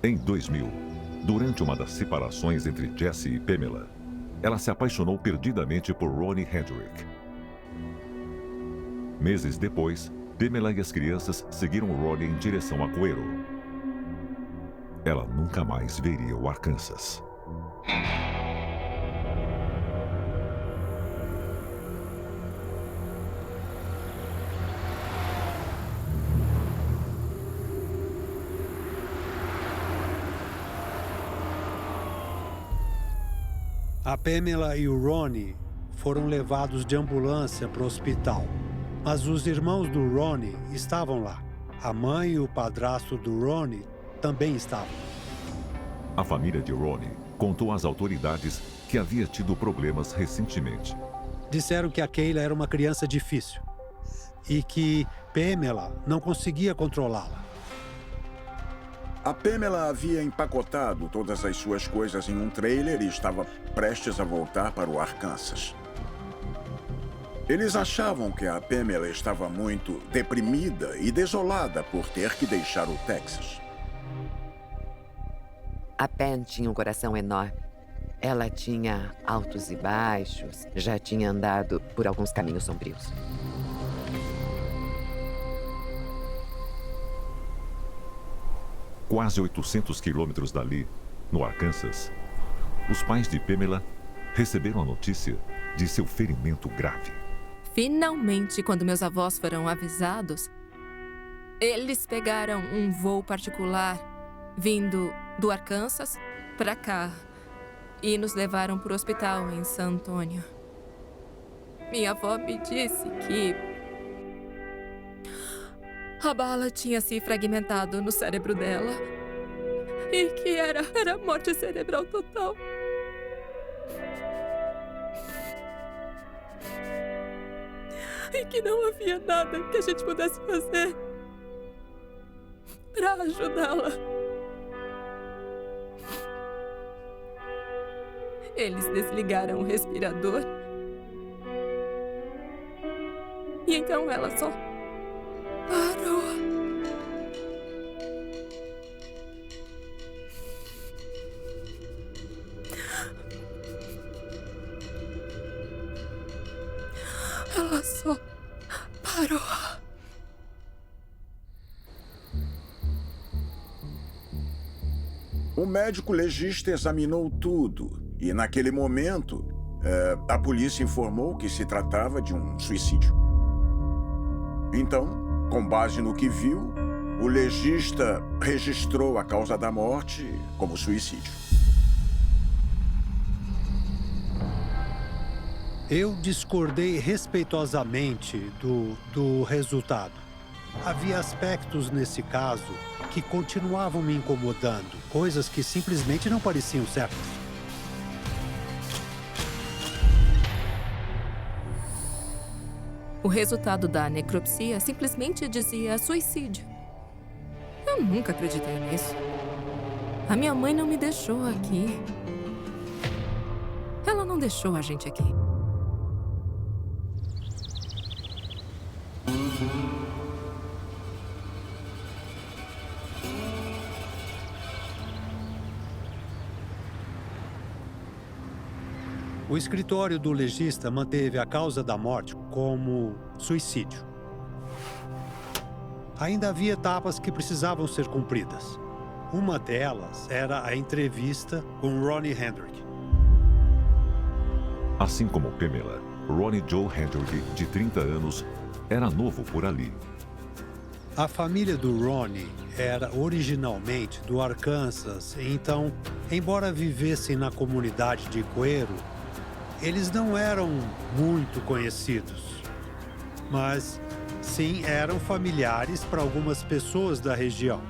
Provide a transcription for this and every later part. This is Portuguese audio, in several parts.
Em 2000, durante uma das separações entre Jesse e Pamela, ela se apaixonou perdidamente por Ronnie Hendrick. Meses depois, Pamela e as crianças seguiram Ronnie em direção a Cuero. Ela nunca mais veria o Arkansas. A Pamela e o Ronnie foram levados de ambulância para o hospital. Mas os irmãos do Ronnie estavam lá. A mãe e o padrasto do Ronnie também estavam. A família de Ronnie contou às autoridades que havia tido problemas recentemente. Disseram que a Kayla era uma criança difícil e que Pamela não conseguia controlá-la. A Pamela havia empacotado todas as suas coisas em um trailer e estava prestes a voltar para o Arkansas. Eles achavam que a Pamela estava muito deprimida e desolada por ter que deixar o Texas. A Pam tinha um coração enorme. Ela tinha altos e baixos, já tinha andado por alguns caminhos sombrios. Quase 800 quilômetros dali, no Arkansas, os pais de Pamela receberam a notícia de seu ferimento grave. Finalmente, quando meus avós foram avisados, eles pegaram um voo particular vindo do Arkansas para cá e nos levaram para o hospital em San Antônio. Minha avó me disse que a bala tinha se fragmentado no cérebro dela e que era morte cerebral total. E que não havia nada que a gente pudesse fazer para ajudá-la. Eles desligaram o respirador. E então ela só parou. Ela só parou. O médico legista examinou tudo e, naquele momento, a polícia informou que se tratava de um suicídio. Então, com base no que viu, o legista registrou a causa da morte como suicídio. Eu discordei respeitosamente do resultado. Havia aspectos nesse caso que continuavam me incomodando, coisas que simplesmente não pareciam certas. O resultado da necropsia simplesmente dizia suicídio. Eu nunca acreditei nisso. A minha mãe não me deixou aqui. Ela não deixou a gente aqui. O escritório do legista manteve a causa da morte como suicídio. Ainda havia etapas que precisavam ser cumpridas. Uma delas era a entrevista com Ronnie Hendrick. Assim como Pamela, Ronnie Joe Hendrick, de 30 anos, era novo por ali. A família do Ronnie era originalmente do Arkansas, então, embora vivessem na comunidade de Cuero, eles não eram muito conhecidos. Mas, sim, eram familiares para algumas pessoas da região.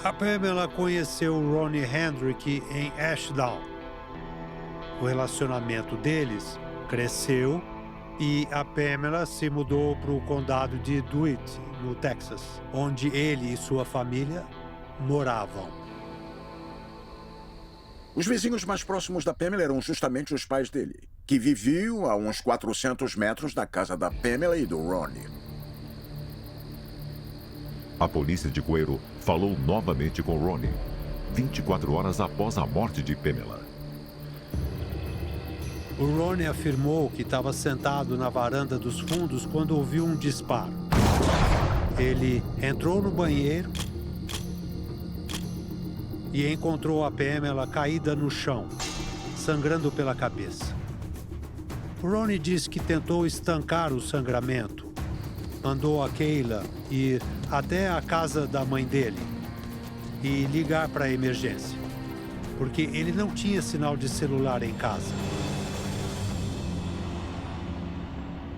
A Pamela conheceu Ronnie Hendrick em Ashdown. O relacionamento deles cresceu e a Pamela se mudou para o condado de DeWitt, no Texas, onde ele e sua família moravam. Os vizinhos mais próximos da Pamela eram justamente os pais dele, que viviam a uns 400 metros da casa da Pamela e do Ronnie. A polícia de Quaero falou novamente com Ronnie, 24 horas após a morte de Pamela. O Ronnie afirmou que estava sentado na varanda dos fundos quando ouviu um disparo. Ele entrou no banheiro e encontrou a Pamela caída no chão, sangrando pela cabeça. O Ronnie disse que tentou estancar o sangramento. Mandou a Kayla ir até a casa da mãe dele e ligar para a emergência, porque ele não tinha sinal de celular em casa.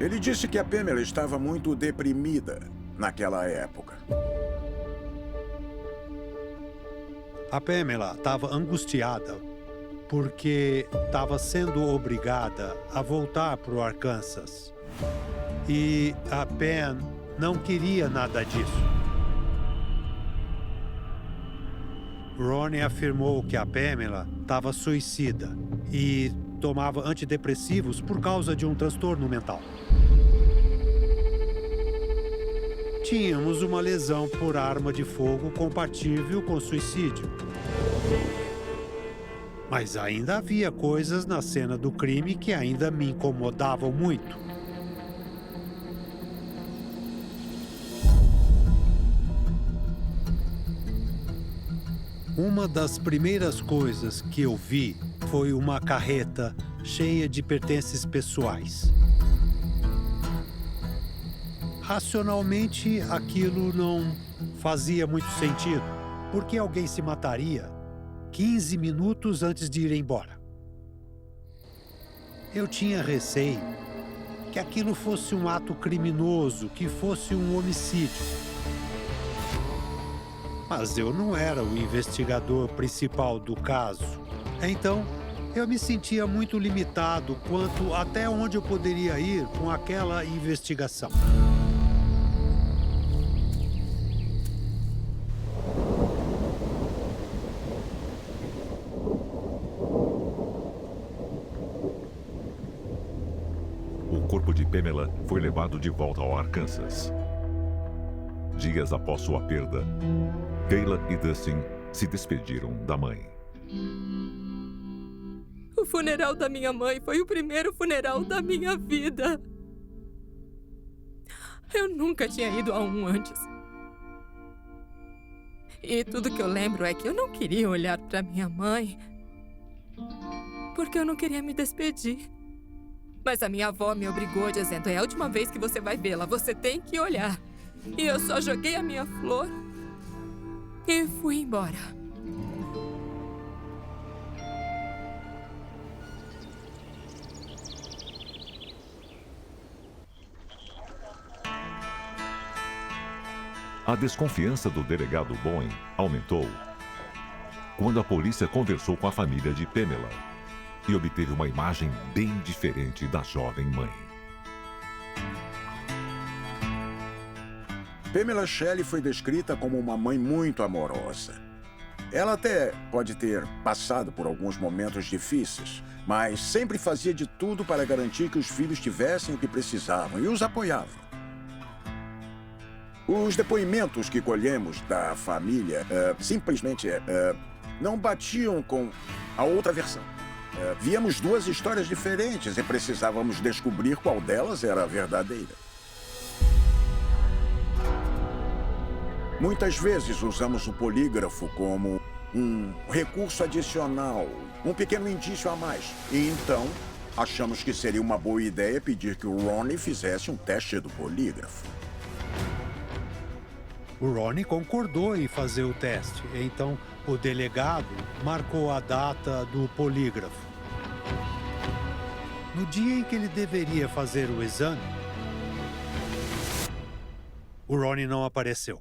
Ele disse que a Pamela estava muito deprimida naquela época. A Pamela estava angustiada porque estava sendo obrigada a voltar para o Arkansas. E a Pam não queria nada disso. Ronnie afirmou que a Pamela estava suicida e tomava antidepressivos por causa de um transtorno mental. Tínhamos uma lesão por arma de fogo compatível com suicídio. Mas ainda havia coisas na cena do crime que ainda me incomodavam muito. Uma das primeiras coisas que eu vi foi uma carreta cheia de pertences pessoais. Racionalmente, aquilo não fazia muito sentido. Por que alguém se mataria 15 minutos antes de ir embora? Eu tinha receio que aquilo fosse um ato criminoso, que fosse um homicídio. Mas eu não era o investigador principal do caso. Então, eu me sentia muito limitado quanto até onde eu poderia ir com aquela investigação. O corpo de Pamela foi levado de volta ao Arkansas. Dias após sua perda, Kayla e Dustin se despediram da mãe. O funeral da minha mãe foi o primeiro funeral da minha vida. Eu nunca tinha ido a um antes. E tudo que eu lembro é que eu não queria olhar para minha mãe, porque eu não queria me despedir. Mas a minha avó me obrigou, dizendo: é a última vez que você vai vê-la, você tem que olhar. E eu só joguei a minha flor e fui embora. A desconfiança do delegado Bowen aumentou quando a polícia conversou com a família de Pamela e obteve uma imagem bem diferente da jovem mãe. Pamela Shelley foi descrita como uma mãe muito amorosa. Ela até pode ter passado por alguns momentos difíceis, mas sempre fazia de tudo para garantir que os filhos tivessem o que precisavam e os apoiava. Os depoimentos que colhemos da família simplesmente não batiam com a outra versão. Víamos duas histórias diferentes e precisávamos descobrir qual delas era a verdadeira. Muitas vezes usamos o polígrafo como um recurso adicional, um pequeno indício a mais. E então, achamos que seria uma boa ideia pedir que o Ronnie fizesse um teste do polígrafo. O Ronnie concordou em fazer o teste, então o delegado marcou a data do polígrafo. No dia em que ele deveria fazer o exame, o Ronnie não apareceu.